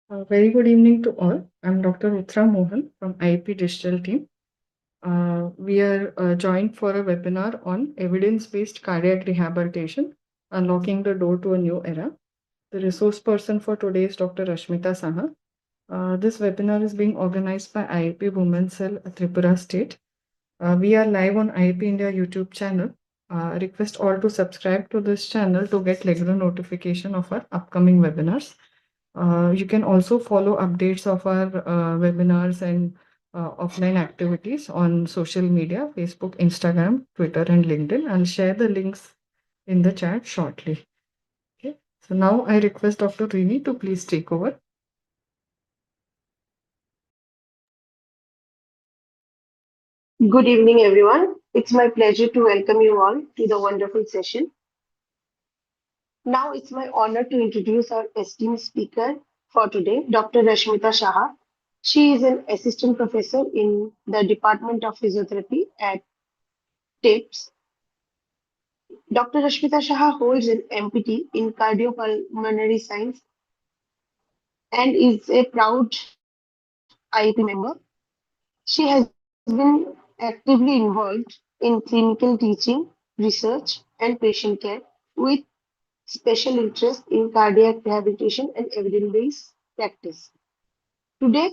Very good evening to all. I'm Dr. Uttara Mohan from IIP Digital team. We are joined for a webinar on evidence-based cardiac rehabilitation, unlocking the door to a new era. The resource person for today is Dr. Rashmita Saha. This webinar is being organized by IIP Women's Cell, Tripura State. We are live on IIP India YouTube channel. Request all to subscribe to this channel to get regular notification of our upcoming webinars. You can also follow updates of our webinars and offline activities on social media, Facebook, Instagram, Twitter, and LinkedIn. I'll share the links in the chat shortly. Okay. So now I request Dr. Rini to please take over. Good evening, everyone. It's my pleasure to welcome you all to the wonderful session. Now it's my honor to introduce our esteemed speaker for today, Dr. Rashmita Saha. She is an assistant professor in the Department of Physiotherapy at TIPS. Dr. Rashmita Saha holds an MPT in cardiopulmonary science and is a proud IAP member. She has been actively involved in clinical teaching, research, and patient care with special interest in cardiac rehabilitation and evidence-based practice. Today,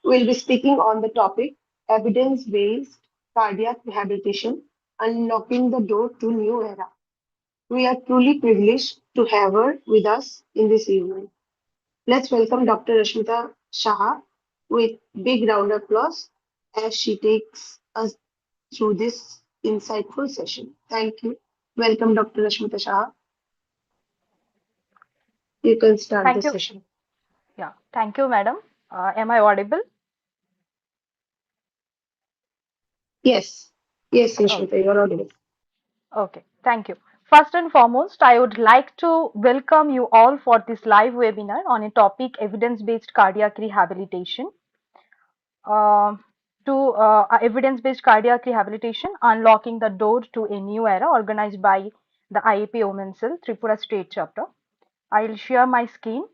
will be speaking on the topic evidence-based cardiac rehabilitation, unlocking the door to new era. We are truly privileged to have her with us in this evening. Let's welcome Dr. Rashmita Shah with big round of applause as she takes us through this insightful session. Thank you. Welcome, Dr. Rashmita Shah. You can start the Thank you. session. Yeah, thank you, madam. Am I audible? Yes. Yes, Oh, Rashmita, you're audible. okay, thank you. First and foremost, I would like to welcome you all for this live webinar on a topic evidence-based cardiac rehabilitation. Uh, to evidence-based cardiac rehabilitation, unlocking the door to a new era, organized by the IAP Women's Cell Tripura State Chapter. I'll share my screen.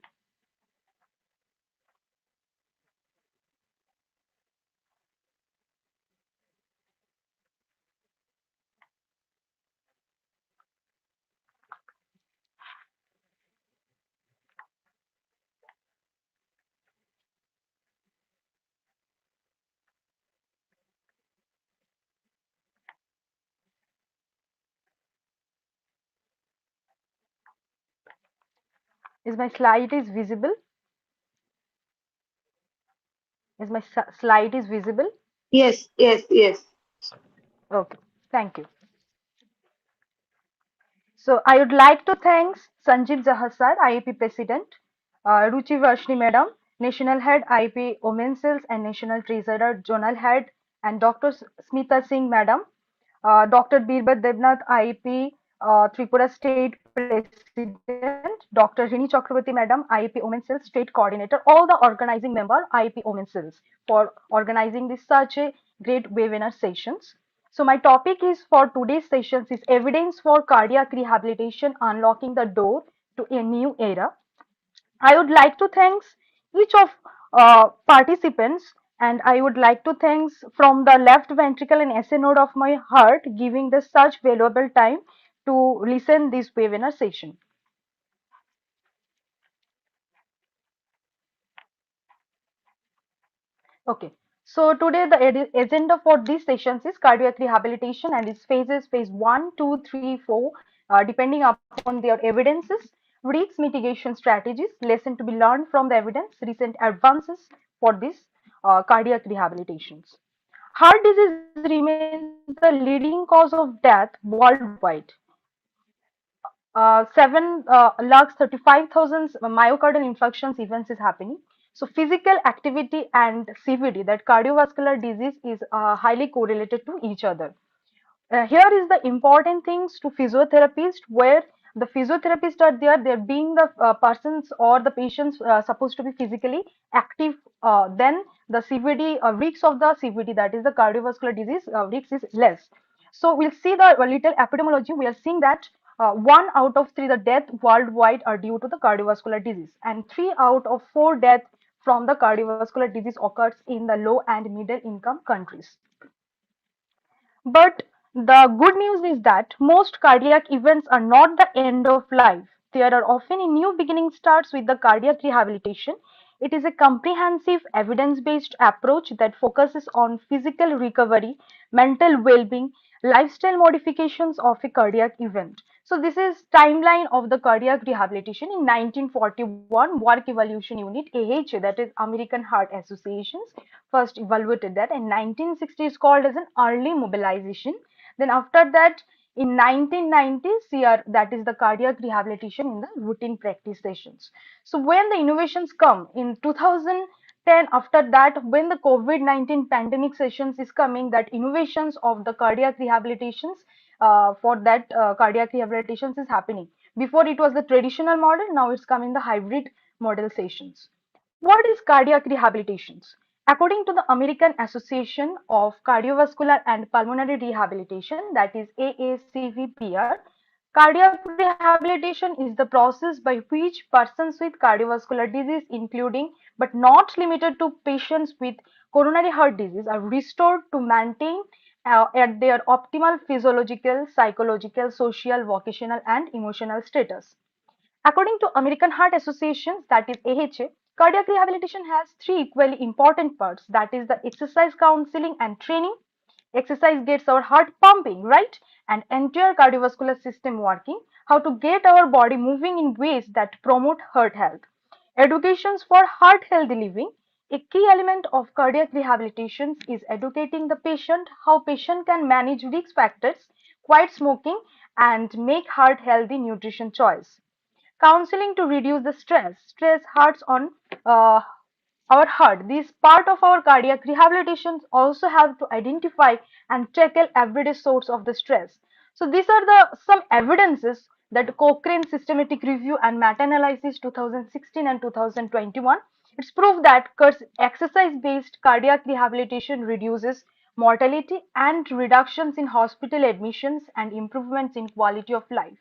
Is my slide is visible? Is my slide is visible? Yes, yes, yes. Okay, thank you. So I would like to thank Sanjeev Jahar sir, IAP President, Ruchi Varshni Madam, National Head IAP Women's Cells and National Treasurer Zonal Head, and Dr. Smita Singh Madam, Dr. Birbad Devnath IAP Tripura State President, Dr. Rini Chakrabarti Madam, IAP Women's Cells State Coordinator, all the organizing member IAP Women's Cells for organizing this such a great webinar sessions. So my topic is for today's sessions is evidence for cardiac rehabilitation unlocking the door to a new era. I would like to thank each of participants, and I would like to thank from the left ventricle and SA node of my heart giving this such valuable time to listen this webinar session. Okay. So today the agenda for these sessions is cardiac rehabilitation and its phases, phase 1, 2, 3, 4, depending upon their evidences, risk mitigation strategies, lesson to be learned from the evidence, recent advances for this cardiac rehabilitations. Heart disease remains the leading cause of death worldwide. 7,35,000 myocardial infarctions events is happening. So physical activity and CVD, that cardiovascular disease, is highly correlated to each other. Here is the important things to physiotherapists, where the physiotherapists are there, they're being the persons or the patients supposed to be physically active. Then the CVD risks of the CVD, that is the cardiovascular disease risk, is less. So we'll see the little epidemiology. We are seeing that 1 out of 3 the death worldwide are due to the cardiovascular disease, and 3 out of 4 death from the cardiovascular disease occurs in the low and middle income countries. But the good news is that most cardiac events are not the end of life. There are often a new beginning starts with the cardiac rehabilitation. It is a comprehensive evidence-based approach that focuses on physical recovery, mental well-being, lifestyle modifications of a cardiac event. So this is timeline of the cardiac rehabilitation in 1941 Work Evaluation Unit AHA, that is American Heart Associations, first evaluated that. In 1960 is called as an early mobilization. Then after that in 1990 CR, that is the cardiac rehabilitation in the routine practice sessions. So when the innovations come in 2010, after that when the COVID-19 pandemic sessions is coming, that innovations of the cardiac rehabilitations for that cardiac rehabilitations is happening. Before it was the traditional model, now it's coming the hybrid model sessions. What is cardiac rehabilitations? According to the American Association of Cardiovascular and Pulmonary Rehabilitation, that is AACVPR, cardiac rehabilitation is the process by which persons with cardiovascular disease, including but not limited to patients with coronary heart disease, are restored to maintain at their optimal physiological, psychological, social, vocational, and emotional status. According to American Heart Association, that is AHA, cardiac rehabilitation has three equally important parts, that is the exercise counseling and training. Exercise gets our heart pumping, right? And entire cardiovascular system working. How to get our body moving in ways that promote heart health. Educations for heart healthy living. A key element of cardiac rehabilitation is educating the patient how patient can manage risk factors, quit smoking, and make heart healthy nutrition choice. Counseling to reduce the stress. Stress hurts on uh, our heart. This part of our cardiac rehabilitation also have to identify and tackle everyday source of the stress. So these are the some evidences that Cochrane Systematic Review and Meta-analysis 2016 and 2021. It's proved that exercise-based cardiac rehabilitation reduces mortality and reductions in hospital admissions and improvements in quality of life.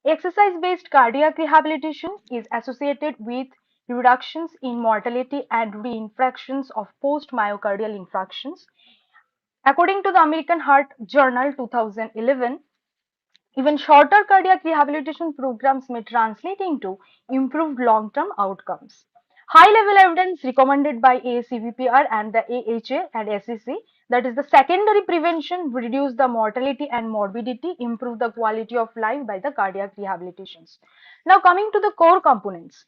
Exercise-based cardiac rehabilitation is associated with reductions in mortality and reinfections of post-myocardial infarctions. According to the American Heart Journal 2011, even shorter cardiac rehabilitation programs may translate into improved long-term outcomes. High-level evidence recommended by ACVPR and the AHA and SEC, that is the secondary prevention, reduce the mortality and morbidity, improve the quality of life by the cardiac rehabilitations. Now coming to the core components.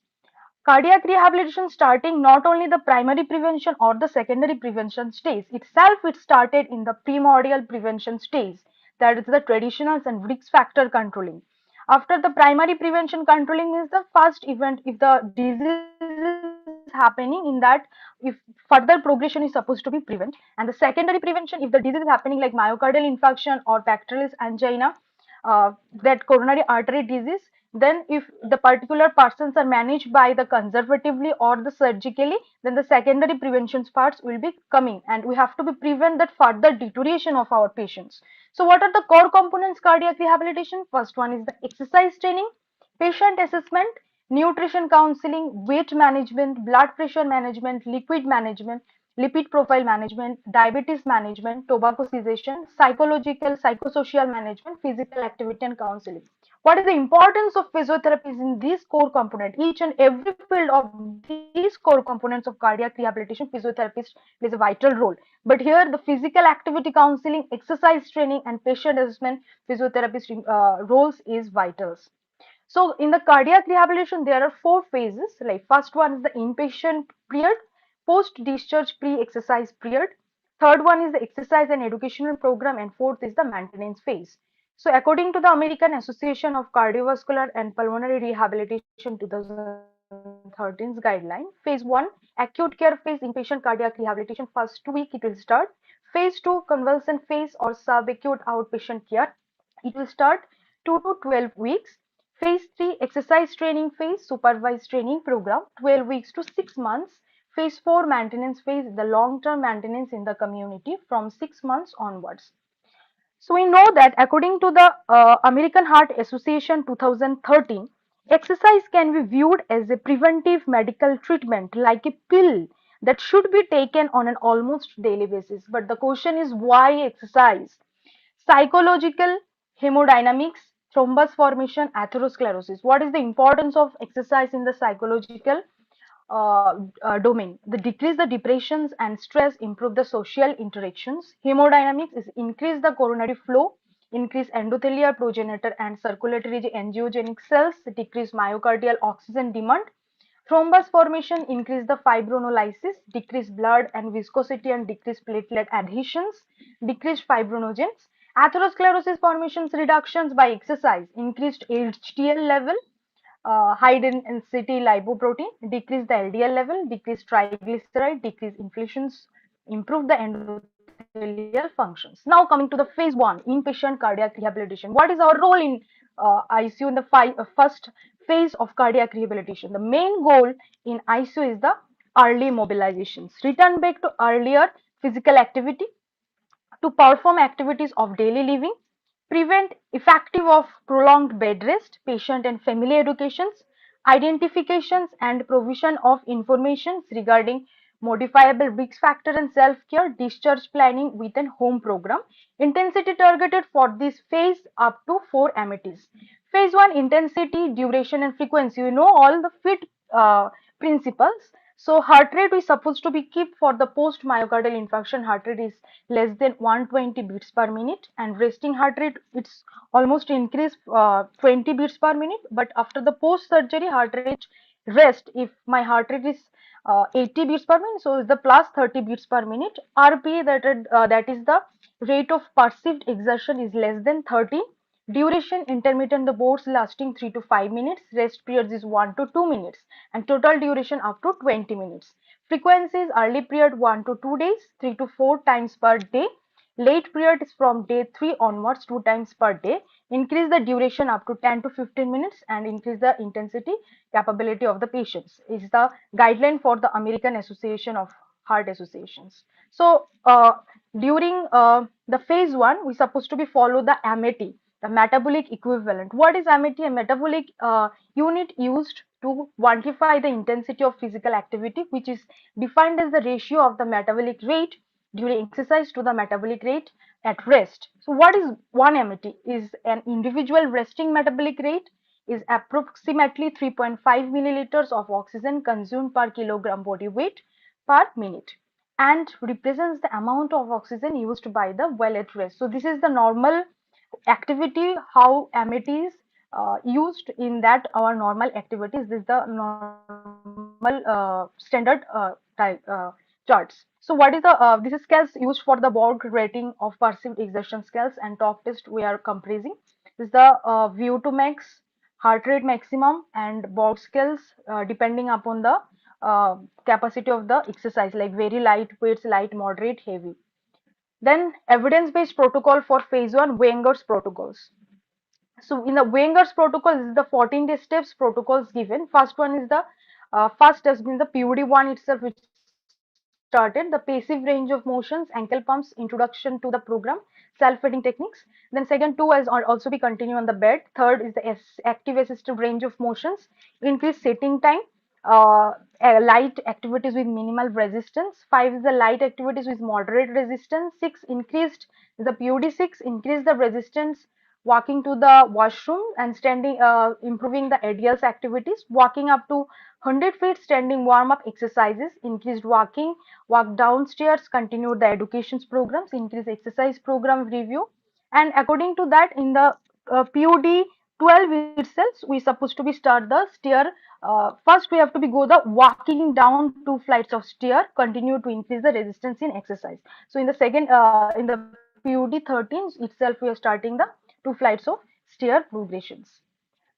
Cardiac rehabilitation starting not only the primary prevention or the secondary prevention stage itself, it started in the primordial prevention stage, that is the traditionals and risk factor controlling. After the primary prevention, controlling is the first event if the disease is happening, in that if further progression is supposed to be prevent, and the secondary prevention if the disease is happening like myocardial infarction or pectoralis angina, that coronary artery disease, then if the particular persons are managed by the conservatively or the surgically, then the secondary prevention parts will be coming, and we have to be prevent that further deterioration of our patients. So what are the core components cardiac rehabilitation? First one is the exercise training, patient assessment, nutrition counseling, weight management, blood pressure management, liquid management, lipid profile management, diabetes management, tobacco cessation, psychological, psychosocial management, physical activity and counseling. What is the importance of physiotherapy in these core components? Each and every field of these core components of cardiac rehabilitation, physiotherapist plays a vital role. But here, the physical activity counseling, exercise training, and patient assessment, physiotherapist roles is vital. So in the cardiac rehabilitation, there are four phases. Like first one is the inpatient period, post-discharge pre-exercise period. Third one is the exercise and educational program, and fourth is the maintenance phase. So according to the American Association of Cardiovascular and Pulmonary Rehabilitation 2013's guideline, phase one, acute care phase, inpatient cardiac rehabilitation, first 2 week it will start. Phase two, convalescent phase or subacute outpatient care. It will start 2 to 12 weeks. Phase 3, exercise training phase, supervised training program, 12 weeks to 6 months. Phase 4, maintenance phase, the long-term maintenance in the community from 6 months onwards. So we know that according to the American Heart Association 2013, exercise can be viewed as a preventive medical treatment like a pill that should be taken on an almost daily basis. But the question is why exercise? Psychological, hemodynamics, thrombus formation, atherosclerosis. What is the importance of exercise in the psychological domain? The decrease the depressions and stress, improve the social interactions. Hemodynamics is increase the coronary flow, increase endothelial, progenitor and circulatory angiogenic cells, decrease myocardial oxygen demand. Thrombus formation increase the fibrinolysis, decrease blood and viscosity and decrease platelet adhesions, decrease fibrinogens. Atherosclerosis formations reductions by exercise, increased HDL level, high density lipoprotein, decrease the LDL level, decrease triglyceride, decrease inflations, improve the endothelial functions. Now coming to the phase one, inpatient cardiac rehabilitation. What is our role in ICU in the first phase of cardiac rehabilitation? The main goal in ICU is the early mobilizations, return back to earlier physical activity, to perform activities of daily living, prevent effective of prolonged bed rest, patient and family educations, identifications and provision of information regarding modifiable risk factor and self-care, discharge planning with an home program. Intensity targeted for this phase up to 4 METs. Phase 1 intensity, duration and frequency. You know all the fit principles. So heart rate is supposed to be kept for the post myocardial infarction. Heart rate is less than 120 beats per minute, and resting heart rate it's almost increased 20 beats per minute. But after the post surgery heart rate rest, if my heart rate is 80 beats per minute, so is the plus 30 beats per minute. RPA, that is the rate of perceived exertion, is less than 30. Duration intermittent, the boards lasting 3 to 5 minutes, rest periods is 1 to 2 minutes, and total duration up to 20 minutes. Frequencies: early period 1 to 2 days, 3 to 4 times per day. Late period is from day 3 onwards, 2 times per day. Increase the duration up to 10 to 15 minutes and increase the intensity capability of the patients is the guideline for the American Association of Heart Associations. So during the phase 1, we supposed to be follow the MAT, the metabolic equivalent. What is MAT? A metabolic unit used to quantify the intensity of physical activity, which is defined as the ratio of the metabolic rate during exercise to the metabolic rate at rest. So what is 1 MET? Is an individual resting metabolic rate is approximately 3.5 milliliters of oxygen consumed per kilogram body weight per minute, and represents the amount of oxygen used by the well at rest. So this is the normal activity, how MET is used in that our normal activities. This is the normal standard charts. So what is the this is scales used for the Borg rating of perceived exertion scales and talk test we are comparing. This is the VO2 max, heart rate maximum, and Borg scales depending upon the capacity of the exercise, like very light weights, light, moderate, heavy. Then evidence-based protocol for phase 1, Wenger's protocols. So in the Wenger's protocol, this is the 14-day steps protocols given. First one is the first has been the PUD1 itself, which started the passive range of motions, ankle pumps, introduction to the program, self-feeding techniques. Then second two has also be continue on the bed. Third is the active assisted range of motions, increase sitting time, light activities with minimal resistance. 5 is the light activities with moderate resistance. 6 increased the PUD6 increase the resistance walking to the washroom and standing, improving the ADL's activities, walking up to 100 feet, standing warm up exercises, increased walking, walk downstairs, continued the educations programs, increased exercise program review. And according to that, in the PUD 12 itself, we supposed to be start the stair. First, we have to be go the walking down 2 flights of stair, continue to increase the resistance in exercise. So in the second, in the PUD 13 itself, we are starting the 2 flights of stair progressions.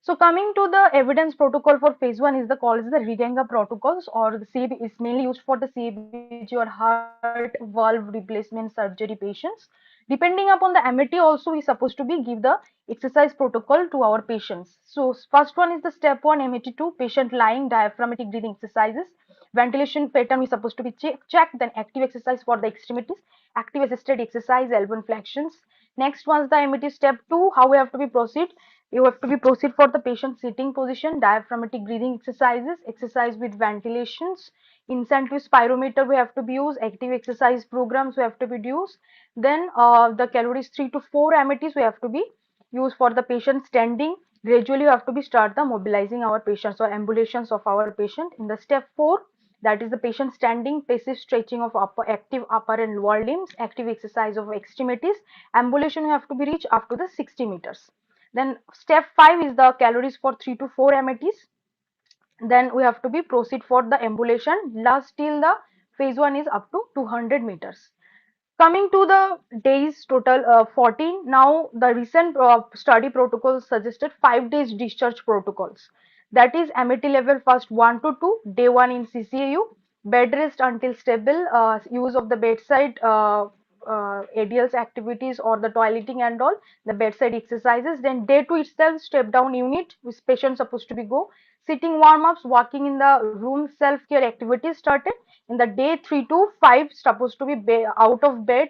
So coming to the evidence protocol for phase 1 is the called as the Regenga protocols, or the CAB is mainly used for the CABG or heart valve replacement surgery patients. Depending upon the MAT also, we supposed to be give the exercise protocol to our patients. So first one is the step 1 MAT2, patient lying, diaphragmatic breathing exercises. ventilation pattern we supposed to be checked. Then active exercise for the extremities, active assisted exercise, elbow flexions. Next, once the MET step 2, how we have to be proceed? You have to be proceed for the patient sitting position, diaphragmatic breathing exercises, exercise with ventilations, incentive spirometer we have to be used, active exercise programs we have to be used. Then the calories 3 to 4 METs we have to be used for the patient standing. Gradually you have to be start the mobilizing our patients or ambulations of our patient. In the step 4, that is the patient standing, passive stretching of active upper and lower limbs, active exercise of extremities. Ambulation you have to be reached up to the 60 meters. Then step 5 is the calories for 3 to 4 METs. Then we have to be proceed for the ambulation. Last till the phase 1 is up to 200 meters. Coming to the days total 14. Now the recent study protocol suggested 5 days discharge protocols. That is MET level first 1 to 2, day 1 in CCAU, bed rest until stable, use of the bedside ADL's activities or the toileting and all, the bedside exercises. Then day 2 itself, step down unit with patient supposed to be go, sitting warm ups, walking in the room, self care activities started. In the day 3 to 5 supposed to be out of bed,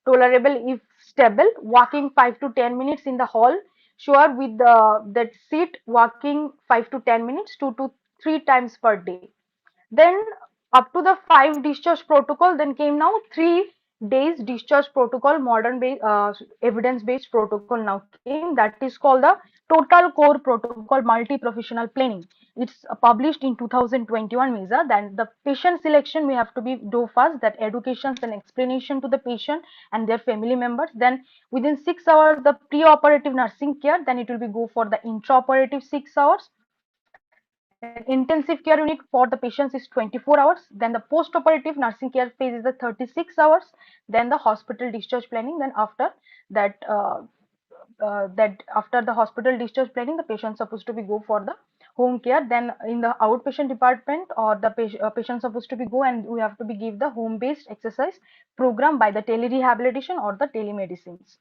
tolerable if stable, walking 5 to 10 minutes in the hall, sure with that seat, walking 5 to 10 minutes 2 to 3 times per day. Then up to the 5 discharge protocol, then came now 3 days discharge protocol, modern evidence based protocol now came, that is called the total core protocol multi-professional planning. It's published in 2021 visa. Then the patient selection we have to be do first, that education and explanation to the patient and their family members. Then within 6 hours the pre-operative nursing care, then it will be go for the intraoperative 6 hours. Then intensive care unit for the patients is 24 hours. Then the post-operative nursing care phase is the 36 hours. Then the hospital discharge planning. Then after that, after the hospital discharge planning, the patient supposed to be go for the home care. Then in the outpatient department or the patient supposed to be go, and we have to be give the home-based exercise program by the tele-rehabilitation or the telemedicines.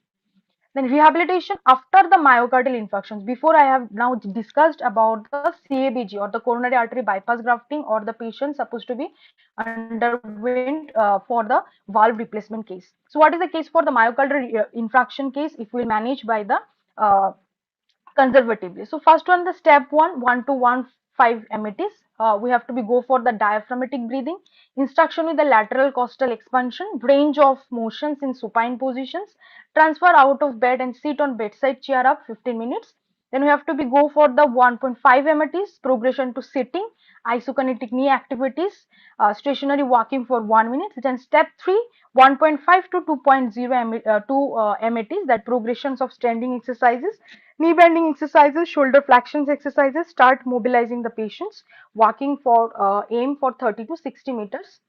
Then rehabilitation after the myocardial infarctions. Before I have now discussed about the CABG or the coronary artery bypass grafting, or the patient supposed to be underwent for the valve replacement case. So what is the case for the myocardial infraction case if we manage by the uh, conservatively? So first one, the step 1 to 1.5 METs. We have to be go for the diaphragmatic breathing, instruction with the lateral costal expansion, range of motions in supine positions, transfer out of bed and sit on bedside chair up 15 minutes. Then we have to be go for the 1.5 METs, progression to sitting, isokinetic knee activities, stationary walking for 1 minute. Then step 3, 1.5 to 2.0 METs, that progressions of standing exercises, knee bending exercises, shoulder flexions exercises, start mobilizing the patients, walking for aim for 30 to 60 meters.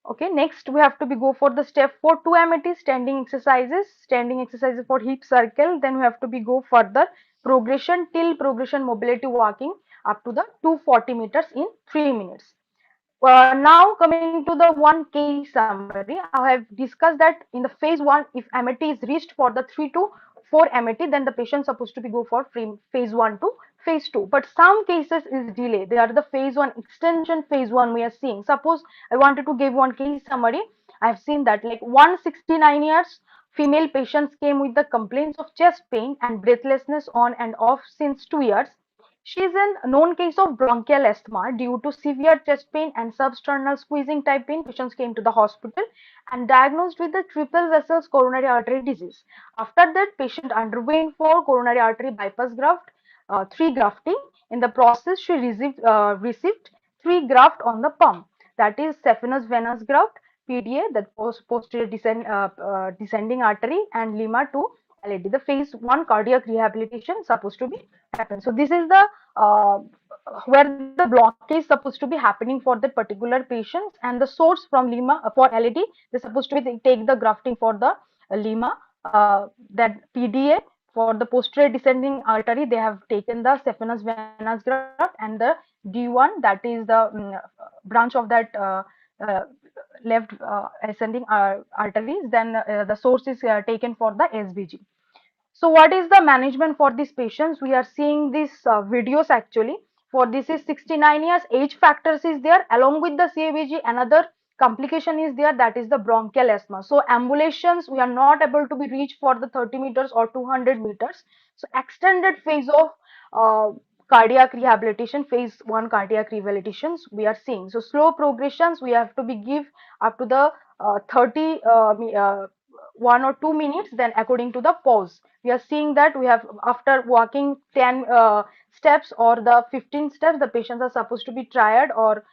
Okay, next we have to be go for the step 4, 2 METs, standing exercises for hip circle. Then we have to be go further, progression till progression mobility walking up to the 240 meters in 3 minutes. Now coming to the one case summary, I have discussed that in the phase 1, if MET is reached for the 3 to 4 MET, then the patient supposed to be go for phase 1 to phase 2. But some cases is delay. They are the phase 1 extension, phase 1 we are seeing. Suppose I wanted to give one case summary. I have seen that like 169 years female patients came with the complaints of chest pain and breathlessness on and off since 2 years. She is a known case of bronchial asthma due to severe chest pain and substernal squeezing type pain. Patients came to the hospital and diagnosed with the triple vessels coronary artery disease. After that, patient underwent for coronary artery bypass graft, 3 grafting. In the process, she received 3 graft on the pump. That is saphenous venous graft, PDA, that posterior descending artery, and lima to LAD. The phase 1 cardiac rehabilitation supposed to be happen. So this is the where the blockage supposed to be happening for the particular patients, and the source from lima for LAD, they supposed to be take the grafting for the lima, that PDA for the posterior descending artery. They have taken the saphenous venous graft, and the D1, that is the branch of that uh, left ascending arteries. Then the source is taken for the SVG. So what is the management for these patients? We are seeing these videos actually. For this is 69 years. Age factors is there. Along with the CABG, another complication is there, that is the bronchial asthma. So ambulations, we are not able to be reached for the 30 meters or 200 meters. So extended phase of uh, cardiac rehabilitation, phase 1 cardiac rehabilitations we are seeing. So slow progressions we have to be give up to the 30 1 or 2 minutes, then according to the pause we are seeing that we have, after walking 10 steps or the 15 steps, the patients are supposed to be tired, or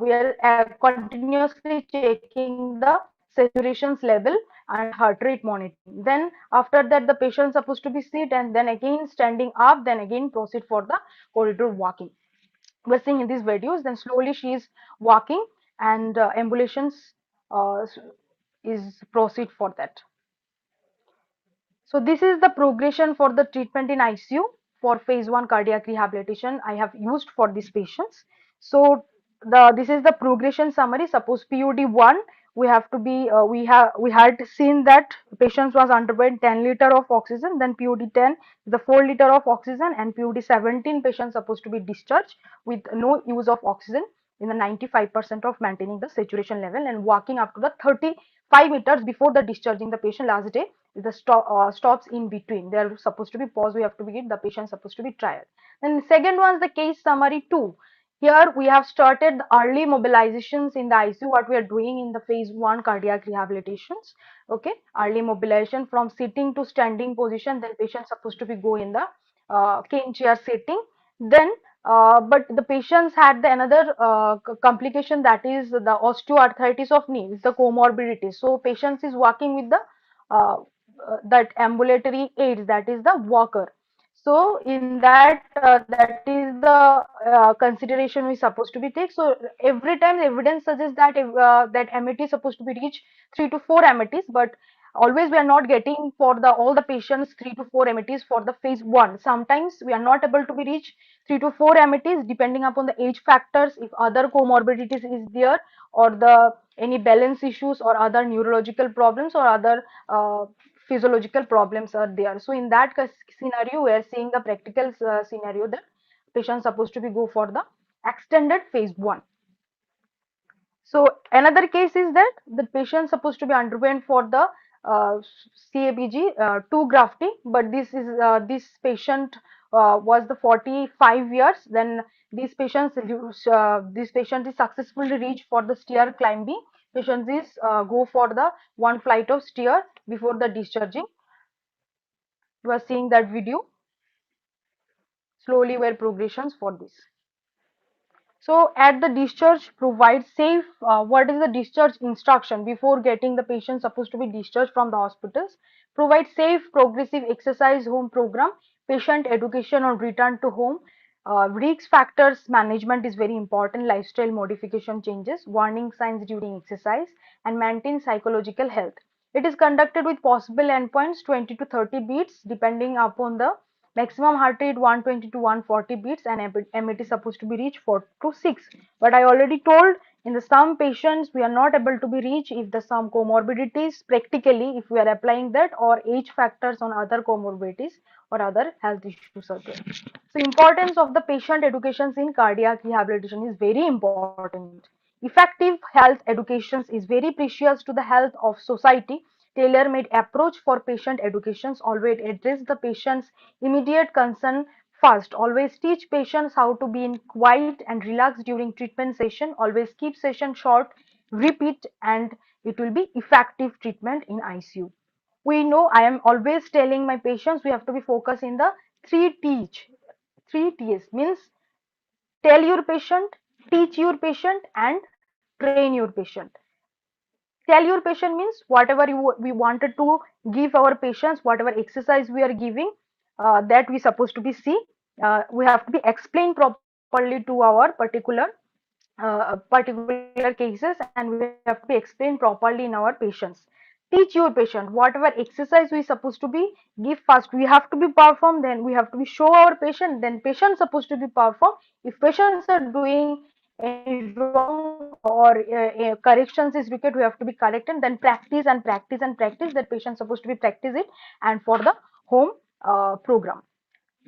we are continuously checking the saturations level and heart rate monitoring. Then after that the patient is supposed to be sit, and then again standing up, then again proceed for the corridor walking. We're seeing in these videos. Then slowly she is walking, and ambulations is proceed for that. So this is the progression for the treatment in ICU for phase 1 cardiac rehabilitation I have used for these patients. So this is the progression summary. Suppose PUD 1, we have to be we had seen that patients was underwent 10 liter of oxygen. Then PUD 10 the 4 liter of oxygen, and PUD 17 patients supposed to be discharged with no use of oxygen in the 95% of maintaining the saturation level, and walking up to the 35 meters before the discharging the patient last day. The stops in between, they are supposed to be pause, we have to be the patient supposed to be trial. Then second one is the case summary 2. Here we have started the early mobilizations in the ICU, what we are doing in the phase 1 cardiac rehabilitations. Okay, early mobilization from sitting to standing position, then patient supposed to be go in the cane chair sitting. Then but the patients had the another complication, that is the osteoarthritis of knee, is the comorbidity. So patients is working with the uh, that ambulatory aids, that is the walker. So in that is the consideration we supposed to be take. So every time evidence suggests that that MET is supposed to be reach 3 to 4 METs, but always we are not getting for the all the patients 3 to 4 METs for the phase 1. Sometimes we are not able to be reach 3 to 4 METs depending upon the age factors, if other comorbidities is there, or the any balance issues or other neurological problems or other physiological problems are there. So in that scenario, we are seeing the practical scenario that patient supposed to be go for the extended phase 1. So another case is that the patient supposed to be underwent for the CABG 2 grafting, but this patient was the 45 years. Then this patient is successfully reached for the stair climbing. Patient is go for the one flight of stair before the discharging. You are seeing that video. Slowly were progressions for this. So at the discharge, provide safe. What is the discharge instruction before getting the patient supposed to be discharged from the hospitals? Provide safe, progressive exercise home program, patient education on return to home. Risk factors management is very important. Lifestyle modification changes, warning signs during exercise, and maintain psychological health. It is conducted with possible endpoints 20 to 30 beats depending upon the maximum heart rate 120 to 140 beats, and MET is supposed to be reached 4 to 6. But I already told in the some patients we are not able to be reached if the some comorbidities practically if we are applying that, or age factors on other comorbidities or other health issues are there. So importance of the patient educations in cardiac rehabilitation is very important. Effective health educations is very precious to the health of society. Tailor-made approach for patient educations always address the patient's immediate concern first. Always teach patients how to be in quiet and relaxed during treatment session. Always keep session short, repeat, and it will be effective treatment in ICU. We know I am always telling my patients we have to be focused in the three teach. Three T's means tell your patient, teach your patient, and train your patient. Tell your patient means whatever we wanted to give our patients, whatever exercise we are giving, that we supposed to be see, we have to be explained properly to our particular cases, and we have to be explained properly in our patients. Teach your patient whatever exercise we supposed to be give first, we have to be perform, then we have to be show our patient, then patient supposed to be perform. If patients are doing any wrong or corrections is required, we have to be correct, and then practice and practice and practice, that patient supposed to be practice it, and for the home program.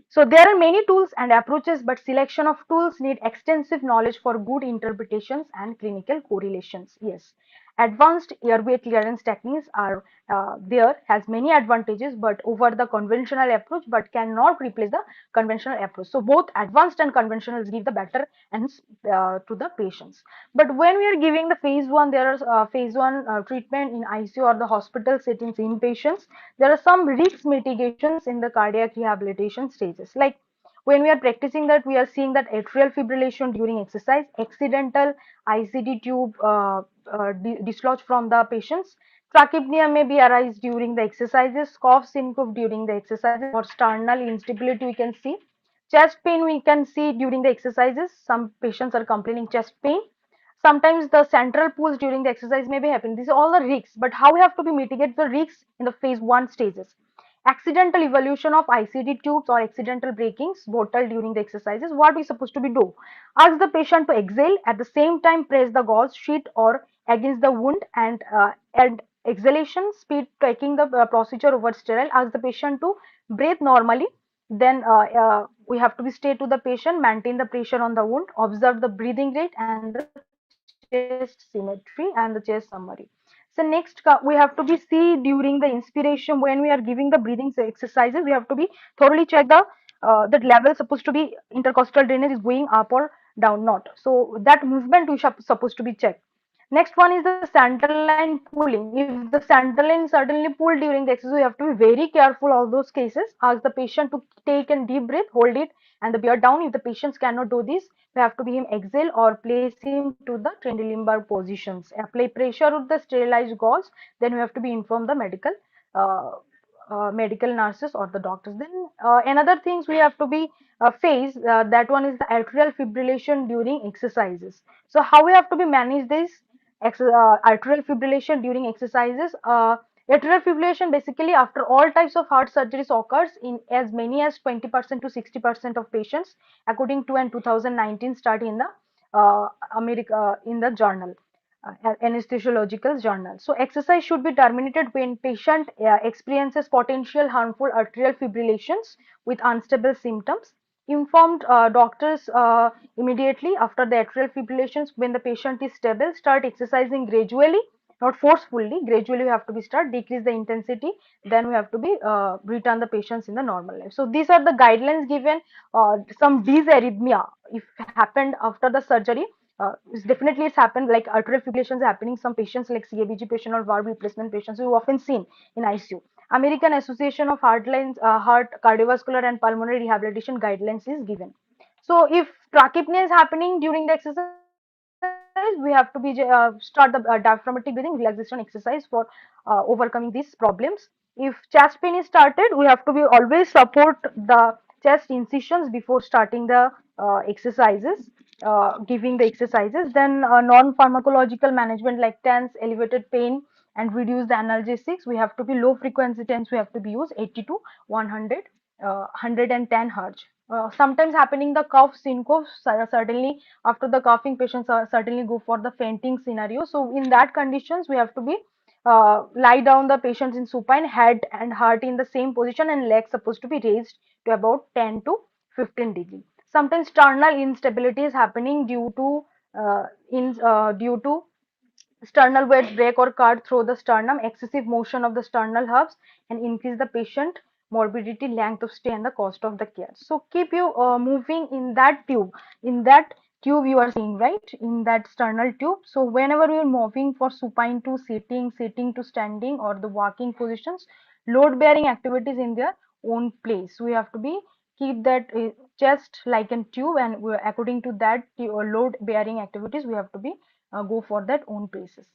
So there are many tools and approaches, but selection of tools need extensive knowledge for good interpretations and clinical correlations. Yes, advanced airway clearance techniques are there, has many advantages, but over the conventional approach, but cannot replace the conventional approach. So both advanced and conventional give the better and to the patients. But when we are giving the phase one, there are phase one treatment in ICU or the hospital settings in patients. There are some risk mitigations in the cardiac rehabilitation stages. Like when we are practicing that, we are seeing that atrial fibrillation during exercise, accidental ICD tube dislodge from the patients, trachypnea may be arise during the exercises, cough syncope during the exercises, or sternal instability we can see. Chest pain we can see during the exercises. Some patients are complaining chest pain. Sometimes the central pulse during the exercise may be happening. These are all the risks, but how we have to be mitigate the risks in the phase one stages. Accidental evolution of ICD tubes or accidental breakings bottle during the exercises. What we supposed to be do? Ask the patient to exhale at the same time press the gauze sheet or against the wound and exhalation speed taking the procedure over sterile. Ask the patient to breathe normally. Then we have to be stay to the patient, maintain the pressure on the wound, observe the breathing rate and the chest symmetry and the chest summary. So next we have to be see during the inspiration when we are giving the breathing exercises, we have to be thoroughly check the level supposed to be intercostal drainage is going up or down not. So that movement we supposed to be checked. Next one is the center line pulling. If the center line suddenly pull during the exercise, we have to be very careful all those cases. Ask the patient to take a deep breath, hold it, and the bear down. If the patients cannot do this, we have to be him exhale or place him to the Trendelenburg positions. Apply pressure with the sterilized gauze. Then we have to be inform the uh, medical nurses or the doctors. Then another things we have to be face that one is the atrial fibrillation during exercises. So how we have to be manage this atrial fibrillation during exercises? Atrial fibrillation basically after all types of heart surgeries occurs in as many as 20% to 60% of patients, according to an 2019 study in the America in the journal anesthesiological journal. So exercise should be terminated when patient experiences potential harmful atrial fibrillations with unstable symptoms. Informed doctors immediately after the atrial fibrillations when the patient is stable start exercising gradually, not forcefully. Gradually we have to be start decrease the intensity. Then we have to be return the patients in the normal life. So these are the guidelines given. Some dysarrhythmia if happened after the surgery, definitely it's happened like atrial fibrillations happening some patients like CABG patient or valve replacement patients we often seen in ICU. American Association of Heart Cardiovascular and Pulmonary Rehabilitation guidelines is given. So if trachypnea is happening during the exercise, we have to be start the diaphragmatic breathing relaxation exercise for overcoming these problems. If chest pain is started, we have to be always support the chest incisions before starting the exercises, giving the exercises. Then non-pharmacological management like tense, elevated pain, and reduce the analgesics. We have to be low frequency tense. We have to be use 80 to 100, 110 hertz. Sometimes happening the cough syncope certainly after the coughing patients are certainly go for the fainting scenario. So in that conditions we have to be lie down the patients in supine, head and heart in the same position and legs supposed to be raised to about 10 to 15 degree. Sometimes sternal instability is happening due to sternal weight break or cut through the sternum, excessive motion of the sternal hubs, and increase the patient morbidity, length of stay, and the cost of the care. So keep you moving in that tube. In that tube you are seeing right in that sternal tube. So whenever we are moving for supine to sitting, sitting to standing, or the walking positions, load bearing activities in their own place. We have to be keep that chest like a tube, and according to that load bearing activities we have to be go for that own places.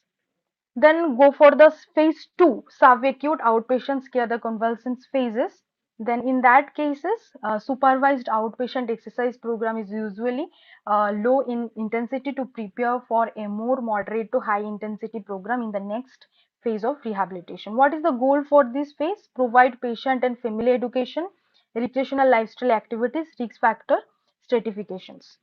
Then go for the phase two, subacute outpatient care, the convalescence phases. Then in that cases, supervised outpatient exercise program is usually low in intensity to prepare for a more moderate to high intensity program in the next phase of rehabilitation. What is the goal for this phase? Provide patient and family education, recreational lifestyle activities, risk factor stratifications.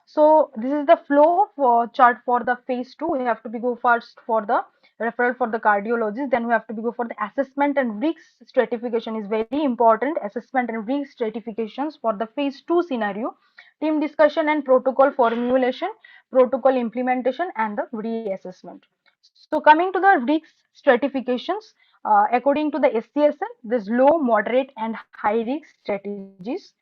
So this is the flow for chart for the phase two. We have to be go first for the referral for the cardiologist. Then we have to go for the assessment and risk stratification is very important. Assessment and risk stratifications for the phase 2 scenario, team discussion and protocol formulation, protocol implementation, and the reassessment. So coming to the risk stratifications, according to the SCSM, there's low, moderate, and high risk strategies.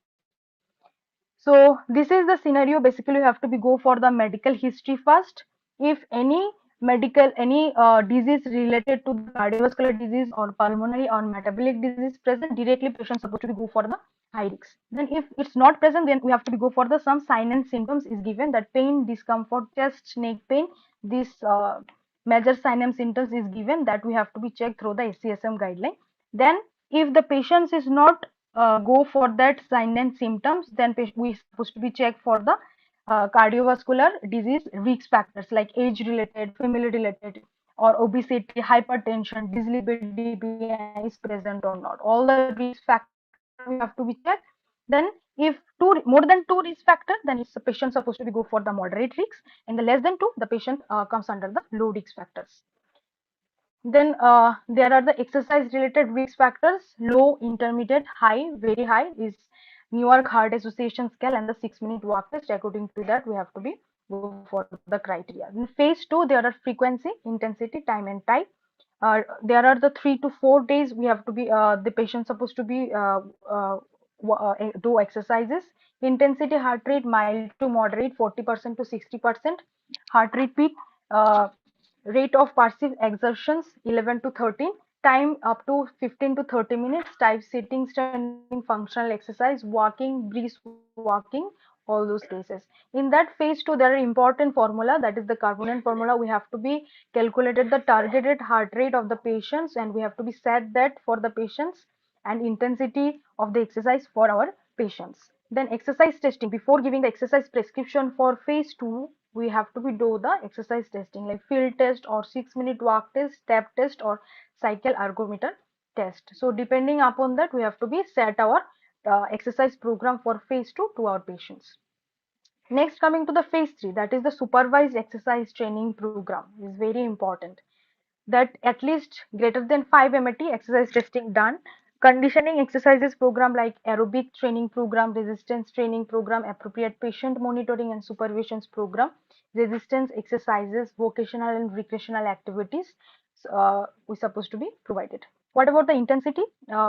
So this is the scenario. Basically, you have to be go for the medical history first. If any disease related to the cardiovascular disease or pulmonary or metabolic disease present, directly patient supposed to be go for the high risk. Then if it's not present, then we have to be go for the some sign and symptoms is given, that pain, discomfort, chest, neck pain. This major sign and symptoms is given, that we have to be checked through the SCSM guideline. Then if the patient is not go for that sign and symptoms, then we supposed to be checked for the cardiovascular disease risk factors like age related, family related, or obesity, hypertension, dyslipidemia is present or not. All the risk factor we have to be checked. Then if more than two risk factor, then it's the patient supposed to be go for the moderate risks, and the less than two, the patient comes under the low risk factors. Then there are the exercise related risk factors: low, intermediate, high. Very high is New York Heart Association scale and the 6-minute walk test. According to that, we have to be go for the criteria. In phase 2, there are frequency, intensity, time, and type. There are the 3 to 4 days we have to be the patient supposed to be do exercises. Intensity, heart rate mild to moderate, 40% to 60%. Heart rate peak, uh, rate of passive exertions 11 to 13, time up to 15 to 30 minutes, type sitting, standing, functional exercise, walking, brisk walking, all those cases. In that phase 2, there are important formula, that is the Carbonate formula. We have to be calculated the targeted heart rate of the patients, and we have to be set that for the patients, and intensity of the exercise for our patients. Then exercise testing, before giving the exercise prescription for phase 2, we have to be do the exercise testing like field test or 6-minute walk test, step test, or cycle ergometer test. So depending upon that, we have to be set our exercise program for phase 2 to our patients. Next, coming to the phase 3, that is the supervised exercise training program, is very important, that at least greater than 5 MAT exercise testing done. Conditioning exercises program like aerobic training program, resistance training program, appropriate patient monitoring and supervision program, resistance exercises, vocational and recreational activities we supposed to be provided. What about the intensity?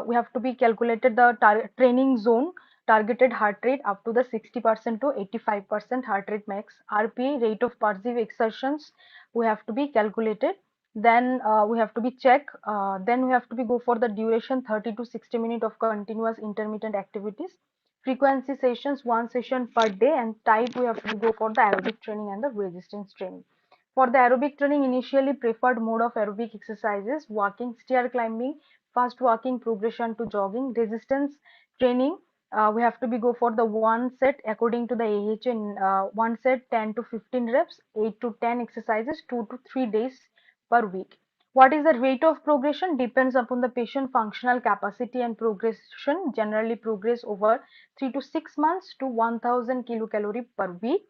We have to be calculated the training zone, targeted heart rate up to the 60% to 85% heart rate max, RPE, rate of perceived exertions, we have to be calculated. Then we have to be check. Then we have to be go for the duration 30 to 60 minutes of continuous intermittent activities, frequency sessions, one session per day, and type we have to go for the aerobic training and the resistance training. For the aerobic training, initially preferred mode of aerobic exercises: walking, stair climbing, fast walking, progression to jogging. Resistance training, we have to be go for the one set according to the AHA in one set 10 to 15 reps, 8 to 10 exercises, 2 to 3 days per week. What is the rate of progression? Depends upon the patient functional capacity and progression. Generally progress over 3 to 6 months to 1000 kilocalorie per week.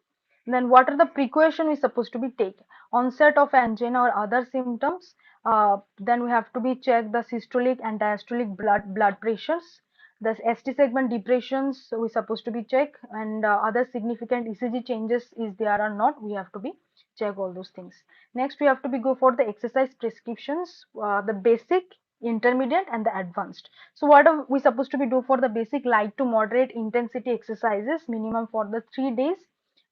Then what are the precaution we supposed to be take? Onset of angina or other symptoms. Then we have to be check the systolic and diastolic blood pressures. The ST segment depressions we supposed to be check, and other significant ECG changes is there or not. We have to be check all those things. Next, we have to be go for the exercise prescriptions, the basic, intermediate, and the advanced. So what are we supposed to be do for the basic? Light to moderate intensity exercises, minimum for the 3 days,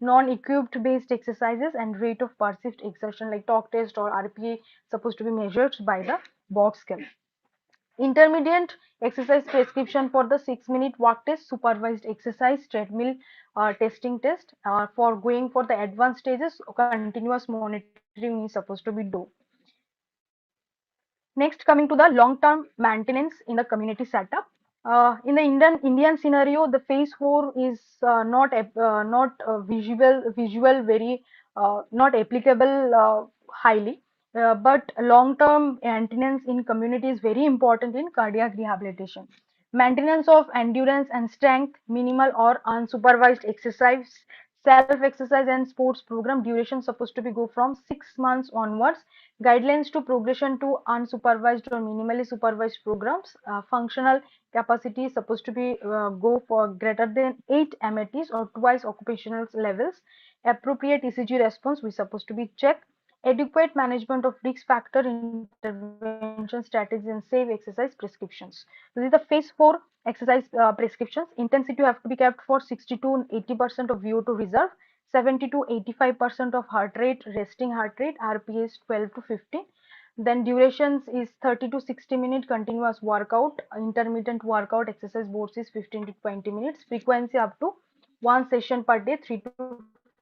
non-equipped based exercises, and rate of perceived exertion like talk test or RPA supposed to be measured by the box scale. Intermediate exercise prescription for the 6-minute walk test, supervised exercise, treadmill testing test. For going for the advanced stages, continuous monitoring is supposed to be do. Next, coming to the long-term maintenance in the community setup. In the Indian scenario, the phase 4 is not visual very not applicable highly, but long-term maintenance in community is very important in cardiac rehabilitation. Maintenance of endurance and strength, minimal or unsupervised exercise, self-exercise and sports program duration supposed to be go from 6 months onwards. Guidelines to progression to unsupervised or minimally supervised programs. Functional capacity is supposed to be go for greater than 8 MATs or twice occupational levels. Appropriate ECG response we supposed to be checked. Adequate management of risk factor intervention strategies and safe exercise prescriptions. This is the phase 4 exercise prescriptions. Intensity have to be kept for 60 to 80% of VO2 reserve, 70 to 85% of heart rate, resting heart rate, RPS 12 to 15. Then durations is 30 to 60-minute continuous workout, intermittent workout exercise boards is 15 to 20 minutes, frequency up to one session per day, 3 to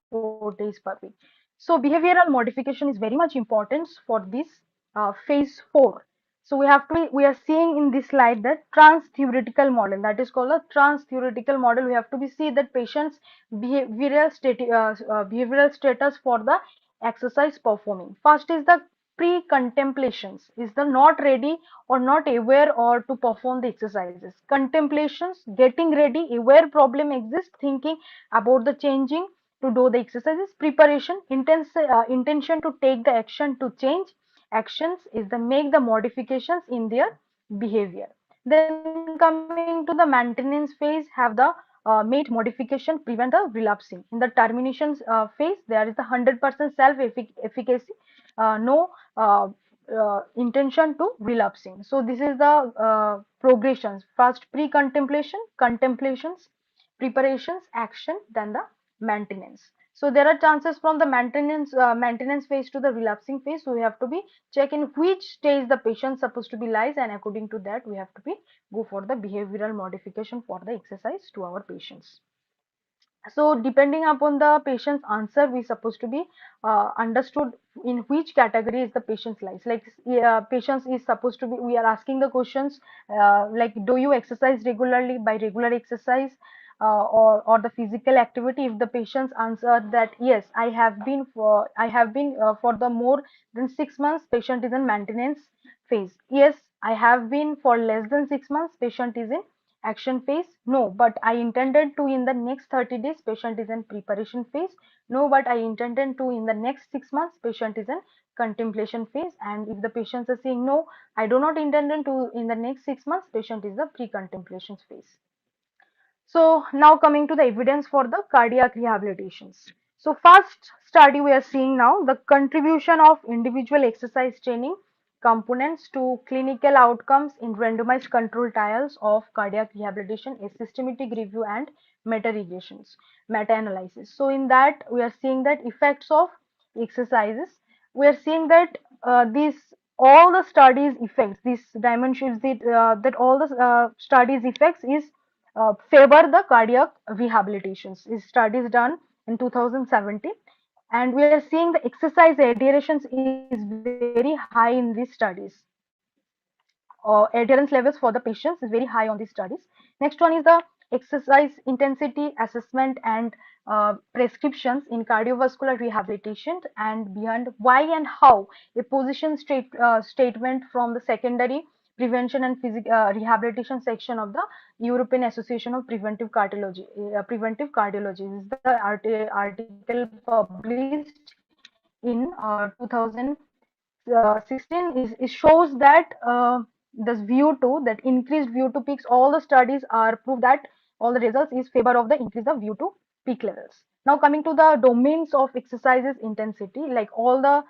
4 days per week. So behavioral modification is very much important for this phase 4. So we are seeing in this slide that trans theoretical model, that is called a trans theoretical model. We have to be see that patients behavioral status for the exercise performing. First is the pre-contemplations, is the not ready or not aware or to perform the exercises. Contemplations, getting ready, aware problem exists, thinking about the changing to do the exercises. Preparation, intention to take the action to change. Actions is the make the modifications in their behavior. Then coming to the maintenance phase, have the made modification prevent the relapsing. In the terminations phase, there is the 100% self efficacy, no intention to relapsing. So this is the progressions. First pre-contemplation, contemplations, preparations, action, then the maintenance. So there are chances from the maintenance phase to the relapsing phase. So we have to be check in which stage the patient supposed to be lies, and according to that we have to be go for the behavioral modification for the exercise to our patients. So depending upon the patient's answer, we supposed to be understood in which category is the patient's lies. Like patients is supposed to be, we are asking the questions like, do you exercise regularly? By regular exercise or the physical activity, if the patients answer that yes, I have been for the more than 6 months, patient is in maintenance phase. Yes, I have been for less than 6 months, patient is in action phase. No, but I intended to in the next 30 days, patient is in preparation phase. No, but I intended to in the next 6 months, patient is in contemplation phase. And if the patients are saying no, I do not intend to in the next 6 months, patient is the pre-contemplation phase. So now coming to the evidence for the cardiac rehabilitations. So first study we are seeing now, the contribution of individual exercise training components to clinical outcomes in randomized control trials of cardiac rehabilitation, a systematic review and meta-analysis. So in that we are seeing that effects of exercises. We are seeing that these all the studies effects, these dimensions that all the studies effects is favor the cardiac rehabilitations. Is studies done in 2017, and we are seeing the exercise adherence is very high in these studies. Adherence levels for the patients is very high on these studies. Next one is the exercise intensity assessment and prescriptions in cardiovascular rehabilitation, and beyond why and how a position statement from the secondary prevention and rehabilitation section of the European Association of Preventive Cardiology. Preventive cardiology is the article published in 2016. It shows that this VO2, that increased VO2 peaks, all the studies are prove that all the results is favor of the increase of VO2 peak levels. Now coming to the domains of exercises intensity, like all the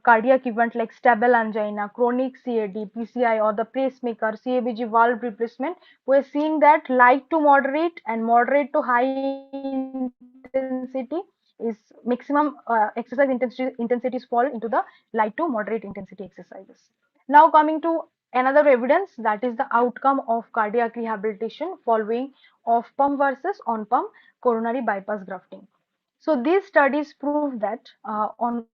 cardiac event like stable angina, chronic CAD, PCI, or the pacemaker, CABG valve replacement, we're seeing that light to moderate and moderate to high intensity is maximum exercise intensities fall into the light to moderate intensity exercises. Now coming to another evidence, that is the outcome of cardiac rehabilitation following off pump versus on pump coronary bypass grafting. So these studies prove that on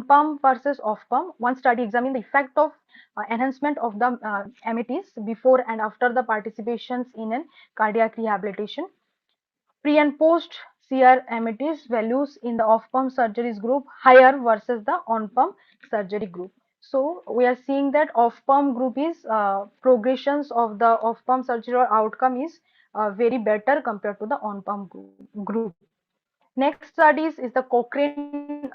pump versus off pump, one study examined the effect of enhancement of the MATs before and after the participations in an cardiac rehabilitation. Pre and post CR-MATs values in the off-pump surgeries group higher versus the on-pump surgery group. So we are seeing that off-pump group is progressions of the off-pump surgery or outcome is very better compared to the on-pump group. Next studies is the Cochrane's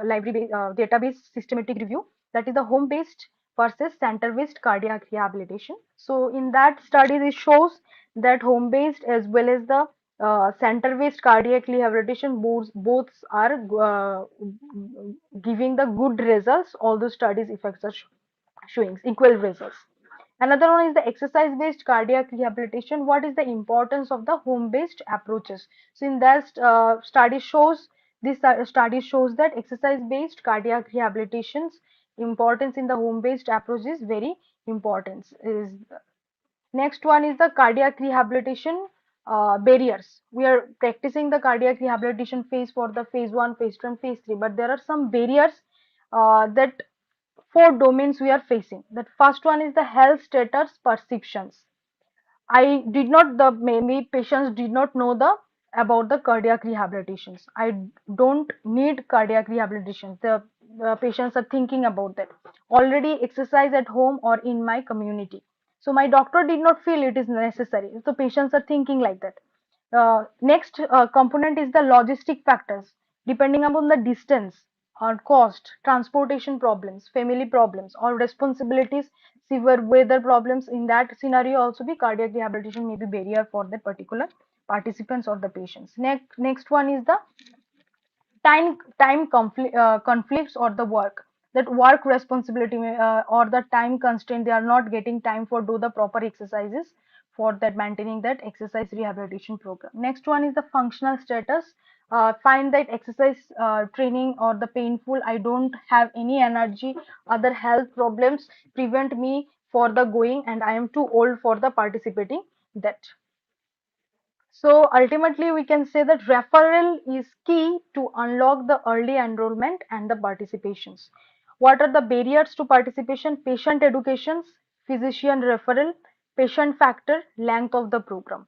library database systematic review, that is the home-based versus center-based cardiac rehabilitation. So in that studies it shows that home-based as well as the center-based cardiac rehabilitation both are giving the good results. All the studies effects are showing equal results. Another one is the exercise-based cardiac rehabilitation. What is the importance of the home-based approaches? So in that study shows that exercise-based cardiac rehabilitation's importance in the home-based approach is very important. Is Next one is the cardiac rehabilitation barriers. We are practicing the cardiac rehabilitation phase for the phase one, phase two, and phase three, but there are some barriers that four domains we are facing. The first one is the health status perceptions. I did not the maybe patients did not know the about the cardiac rehabilitations. I don't need cardiac rehabilitation. The patients are thinking about that. Already exercise at home or in my community. So my doctor did not feel it is necessary. So patients are thinking like that. Next component is the logistic factors. Depending upon the distance or cost, transportation problems, family problems, or responsibilities, severe weather problems, in that scenario also be cardiac rehabilitation may be barrier for the particular participants or the patients. Next one is the conflicts or the work responsibility or the time constraint, they are not getting time for do the proper exercises for that maintaining that exercise rehabilitation program. Next one is the functional status. Find that exercise training or the painful, I don't have any energy, other health problems prevent me for the going, and I am too old for the participating that. So ultimately, we can say that referral is key to unlock the early enrollment and the participations. What are the barriers to participation? Patient educations, physician referral, patient factor, length of the program.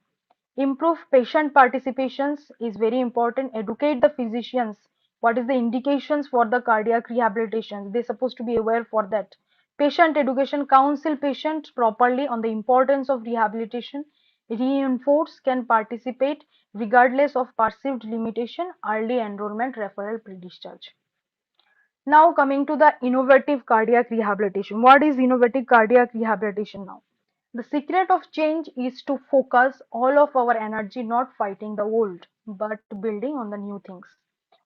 Improve patient participations is very important. Educate the physicians. What is the indications for the cardiac rehabilitations? They're supposed to be aware for that. Patient education, counsel patients properly on the importance of rehabilitation. Reinforce can participate regardless of perceived limitation. Early enrollment, referral, pre-discharge. Now coming to the innovative cardiac rehabilitation. What is innovative cardiac rehabilitation now? The secret of change is to focus all of our energy not fighting the old, but building on the new things.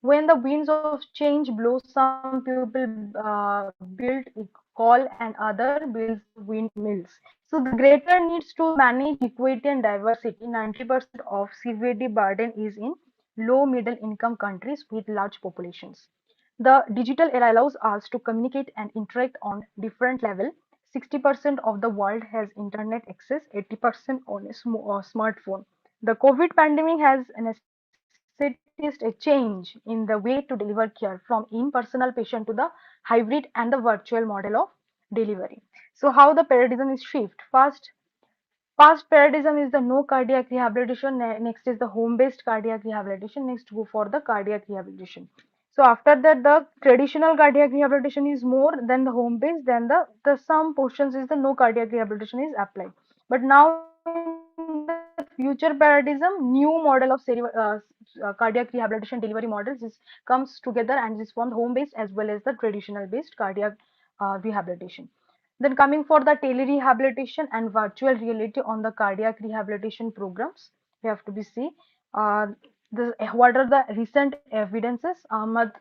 When the winds of change blow, some people build a call and other builds the windmills. So the greater needs to manage equity and diversity. 90% of CVD burden is in low middle income countries with large populations. The digital era allows us to communicate and interact on different level. 60% of the world has internet access, 80% on a smartphone. The COVID pandemic has necessitated a change in the way to deliver care from impersonal patient to the hybrid and the virtual model of delivery. So how the paradigm is shift? Past paradigm is the no cardiac rehabilitation. Next is the home-based cardiac rehabilitation. Next, go for the cardiac rehabilitation. So after that, the traditional cardiac rehabilitation is more than the home-based. Then the some portions is the no cardiac rehabilitation is applied. But now in the future paradigm, new model of cardiac rehabilitation delivery models is comes together and is from home-based as well as the traditional-based cardiac rehabilitation. Then coming for the tele-rehabilitation and virtual reality on the cardiac rehabilitation programs, we have to be see uh, what are the recent evidences. Ahmad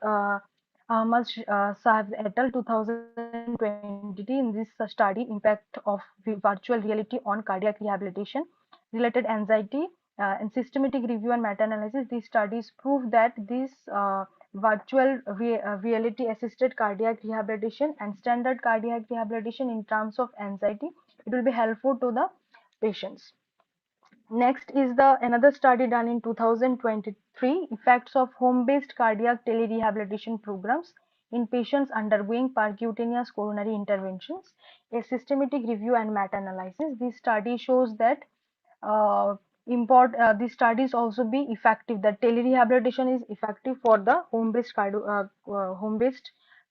Saab et al. 2020 in this study impact of virtual reality on cardiac rehabilitation, related anxiety, and systematic review and meta-analysis. These studies prove that this reality assisted cardiac rehabilitation and standard cardiac rehabilitation in terms of anxiety, it will be helpful to the patients. Next is the another study done in 2023, effects of home-based cardiac tele-rehabilitation programs in patients undergoing percutaneous coronary interventions, a systematic review and meta-analysis. This study shows that these studies also be effective, that telerehabilitation is effective for the home-based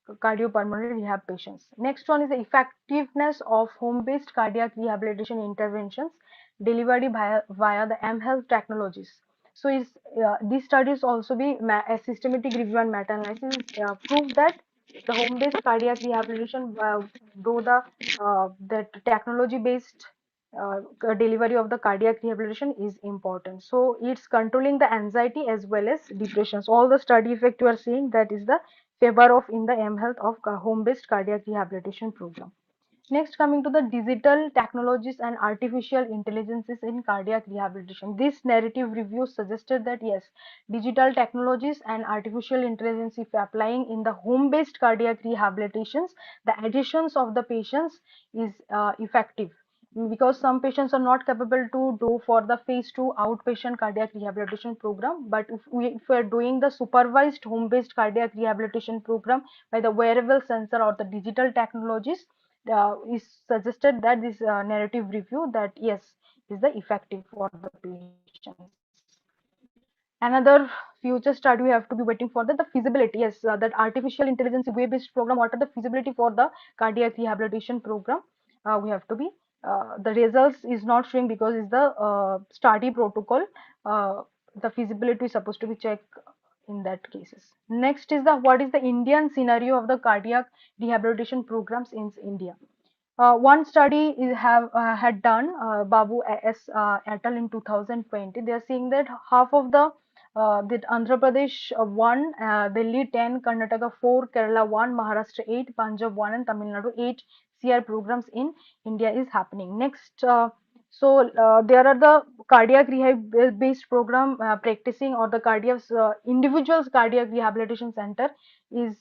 cardiopulmonary rehab patients. Next one is the effectiveness of home-based cardiac rehabilitation interventions. delivery via the mHealth technologies. So these studies also be a systematic review and meta-analysis prove that the home-based cardiac rehabilitation do that technology-based delivery of the cardiac rehabilitation is important. So it's controlling the anxiety as well as depression. So all the study effect you are seeing, that is the favor of in the mHealth of home-based cardiac rehabilitation program. Next, coming to the digital technologies and artificial intelligences in cardiac rehabilitation. This narrative review suggested that yes, digital technologies and artificial intelligence, if applying in the home-based cardiac rehabilitations, the additions of the patients is effective, because some patients are not capable to do for the phase 2 outpatient cardiac rehabilitation program, but if we are doing the supervised home-based cardiac rehabilitation program by the wearable sensor or the digital technologies, is suggested that this narrative review that yes is the effective for the patients. Another future study we have to be waiting for, that the feasibility, yes, that artificial intelligence way based program, what are the feasibility for the cardiac rehabilitation program, we have to be the results is not showing because it's the study protocol. uh, the feasibility is supposed to be checked in that cases. Next is the what is the Indian scenario of the cardiac rehabilitation programs in India. One study had done Babu S. Et al. In 2020. They are saying that half of the that Andhra Pradesh 1, Delhi 10, Karnataka 4, Kerala 1, Maharashtra 8, Punjab 1, and Tamil Nadu 8 CR programs in India is happening. Next, there are the cardiac rehab based program practicing, or the cardiac individuals cardiac rehabilitation center is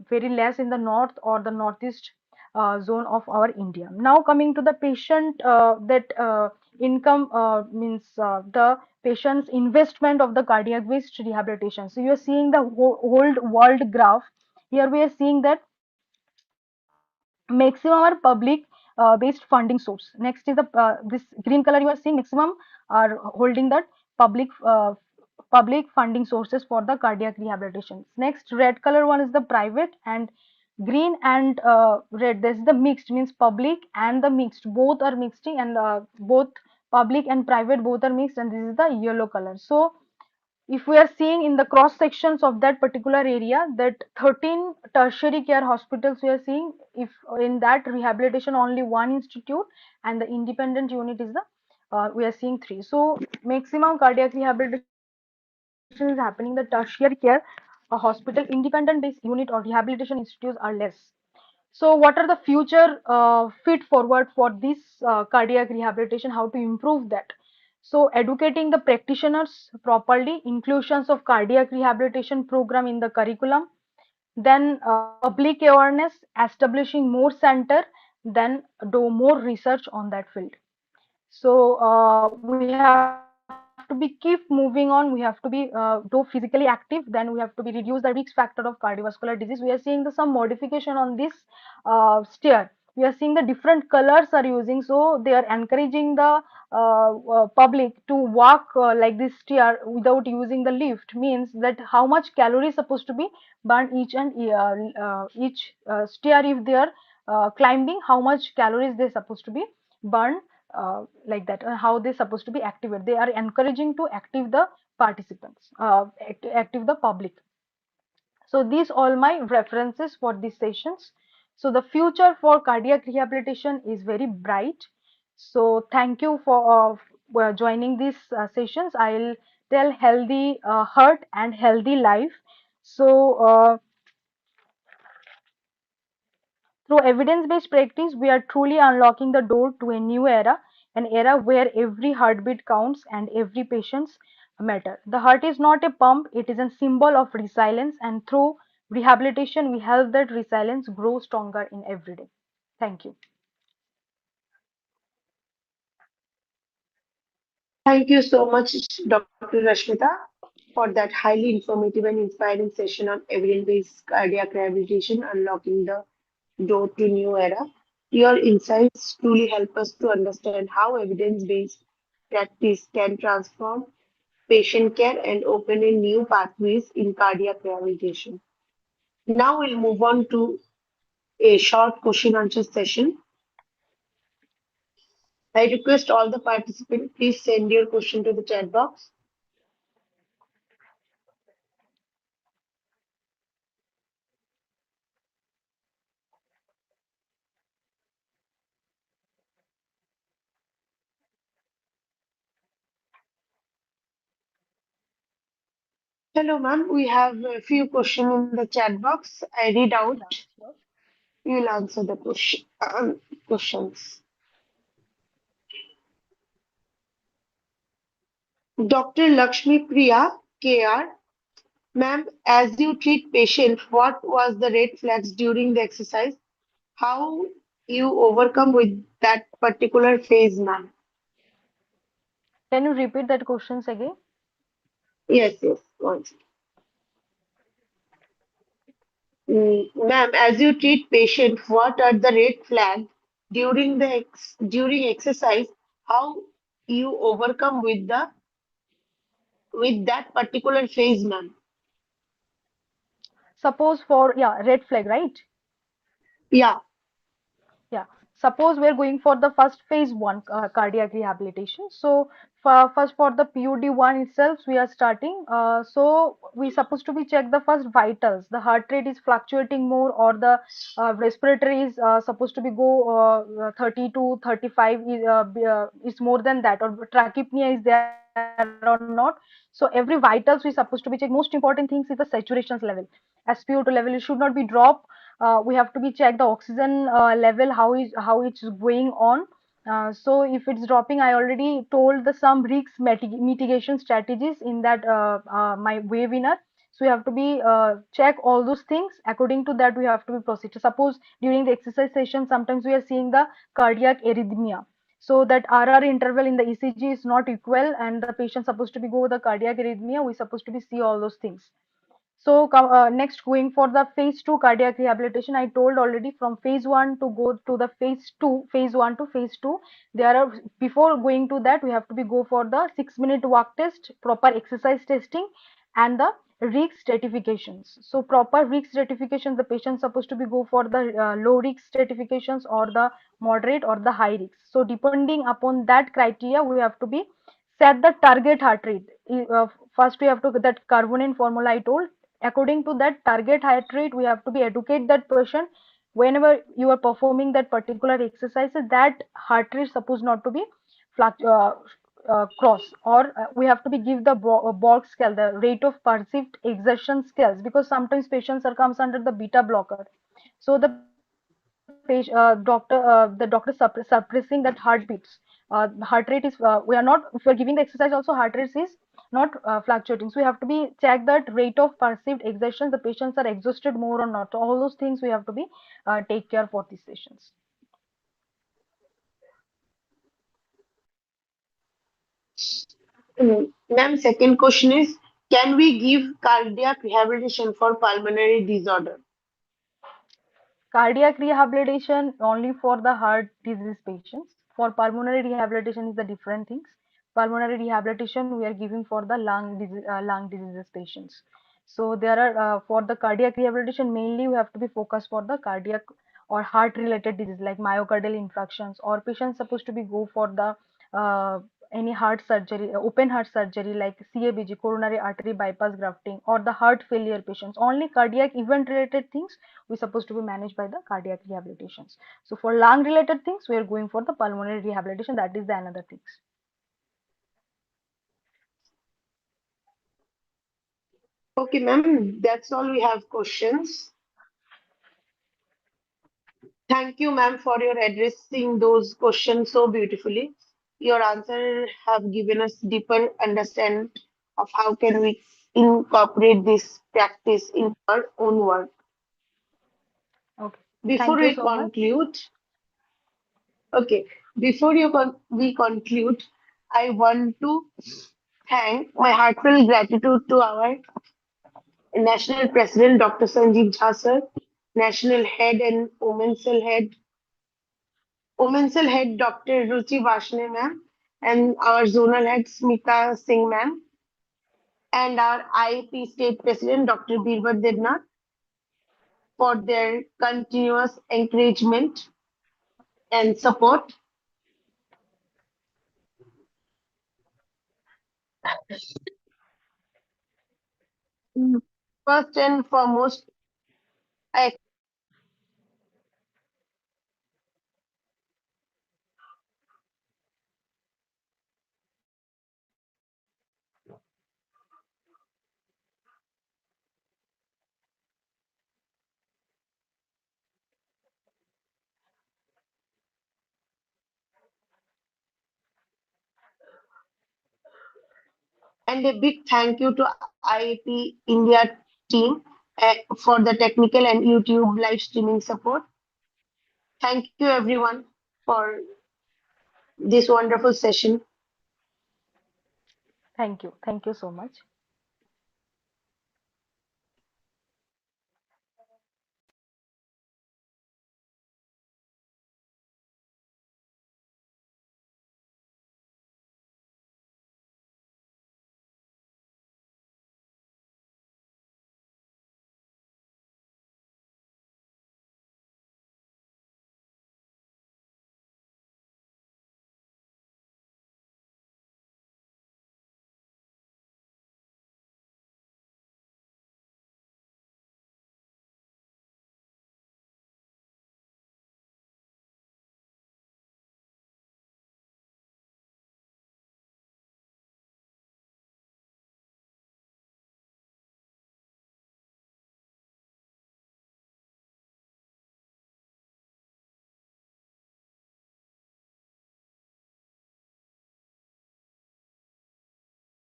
very less in the north or the northeast zone of our India. Now coming to the patient that income means the patient's investment of the cardiac based rehabilitation. So you are seeing the old world graph. Here we are seeing that maximum are public based funding source. Next is the this green color you are seeing, maximum are holding that public public funding sources for the cardiac rehabilitation. Next, red color one is the private, and green and red, this is the mixed, means public and the mixed both are mixing, and both public and private both are mixed, and this is the yellow color. So if we are seeing in the cross sections of that particular area, that 13 tertiary care hospitals we are seeing, if in that rehabilitation only one institute, and the independent unit is the we are seeing 3. So maximum cardiac rehabilitation is happening in the tertiary care hospital, independent based unit or rehabilitation institutes are less. So what are the future fit forward for this cardiac rehabilitation, how to improve that? So educating the practitioners properly, inclusions of cardiac rehabilitation program in the curriculum, then public awareness, establishing more center, then do more research on that field. So we have to be keep moving on. We have to be do physically active. Then we have to be reduce the risk factor of cardiovascular disease. We are seeing the some modification on this stair. We are seeing the different colors are using. So they are encouraging the public to walk like this stair without using the lift. Means that how much calories supposed to be burned each stair if they are climbing. How much calories they supposed to be burned like that, how they supposed to be activated. They are encouraging to active the participants, active the public. So these all my references for these sessions. So the future for cardiac rehabilitation is very bright. So thank you for joining these sessions. I'll tell healthy heart and healthy life. So through evidence-based practice, we are truly unlocking the door to a new era, an era where every heartbeat counts and every patient's matter. The heart is not a pump, it is a symbol of resilience, and through rehabilitation, we help that resilience grow stronger in every day. Thank you. Thank you so much, Dr. Rashmita, for that highly informative and inspiring session on evidence-based cardiac rehabilitation, unlocking the door to new era. Your insights truly help us to understand how evidence-based practice can transform patient care and open a new pathways in cardiac rehabilitation. Now we'll move on to a short question answer session. I request all the participants, please send your question to the chat box. Hello, ma'am. We have a few questions in the chat box. I read out. Yeah, sure. You will answer the questions. Dr. Lakshmi Priya, KR. Ma'am, as you treat patient, what was the red flags during the exercise? How you overcome with that particular phase, ma'am? Can you repeat that questions again? Yes, yes. Once. Ma'am, as you treat patient, what are the red flags during the during exercise? How you overcome with that particular phase, ma'am? Suppose for, yeah, red flag, right? Yeah. Yeah. Suppose we're going for the first phase one cardiac rehabilitation. So first for the PUD one itself, we are starting. So we supposed to be check the first vitals. The heart rate is fluctuating more, or the respiratory is supposed to be go 30 to 35 is more than that, or trachypnea is there or not. So every vitals we supposed to be check. Most important things is the saturations level. SpO2 level, it should not be drop. We have to be check the oxygen level, how it's going on. So if it's dropping, I already told the some risk mitigation strategies in that my webinar. So we have to be check all those things. According to that, we have to be proceed. Suppose during the exercise session, sometimes we are seeing the cardiac arrhythmia. So that RR interval in the ECG is not equal, and the patient supposed to be go with the cardiac arrhythmia. We supposed to be see all those things. So next, going for the phase two cardiac rehabilitation, I told already from phase one to go to the phase two, phase one to phase two. There are, before going to that, we have to be go for the 6 minute walk test, proper exercise testing, and the risk stratifications. So proper risk stratifications, the patient supposed to be go for the low risk stratifications, or the moderate or the high risk. So depending upon that criteria, we have to be set the target heart rate. First, we have to that carbonate formula I told. According to that target heart rate, we have to be educate that person. Whenever you are performing that particular exercises, that heart rate supposed not to be cross, or we have to be give the Borg scale, the rate of perceived exertion scales, because sometimes patients are comes under the beta blocker. So the doctor the doctor suppressing that heartbeats. Heart rate is we are not, if we are giving the exercise also, heart rate is not fluctuating. So we have to be check that rate of perceived exertion, the patients are exhausted more or not. So all those things we have to be take care for these sessions. Ma'am, second question is, can we give cardiac rehabilitation for pulmonary disorder? Cardiac rehabilitation only for the heart disease patients. For pulmonary rehabilitation is the different things. Pulmonary rehabilitation we are giving for the lung diseases patients. So there are for the cardiac rehabilitation mainly we have to be focused for the cardiac or heart related disease like myocardial infarctions, or patients supposed to be go for the uh, any heart surgery, open heart surgery like CABG, coronary artery bypass grafting, or the heart failure patients. Only cardiac event related things we supposed to be managed by the cardiac rehabilitations. So for lung related things, we are going for the pulmonary rehabilitation. That is the another things. Okay, ma'am, that's all we have questions. Thank you, ma'am, for your addressing those questions so beautifully. Your answer have given us deeper understand of how can we incorporate this practice in our own work. Okay. Before Thank you we so much. conclude, okay, before we conclude, I want to thank my heartfelt gratitude to our National President Dr. Sanjeev Jha sir, National Head and Women's Cell Head Dr. Ruchi Vashne ma'am, and our Zonal Head Smita Singh ma'am, and our IAP State President Dr. Birbar Debnath for their continuous encouragement and support. Mm. First and foremost, I and a big thank you to IAP India team for the technical and YouTube live streaming support. Thank you everyone for this wonderful session. Thank you. Thank you so much.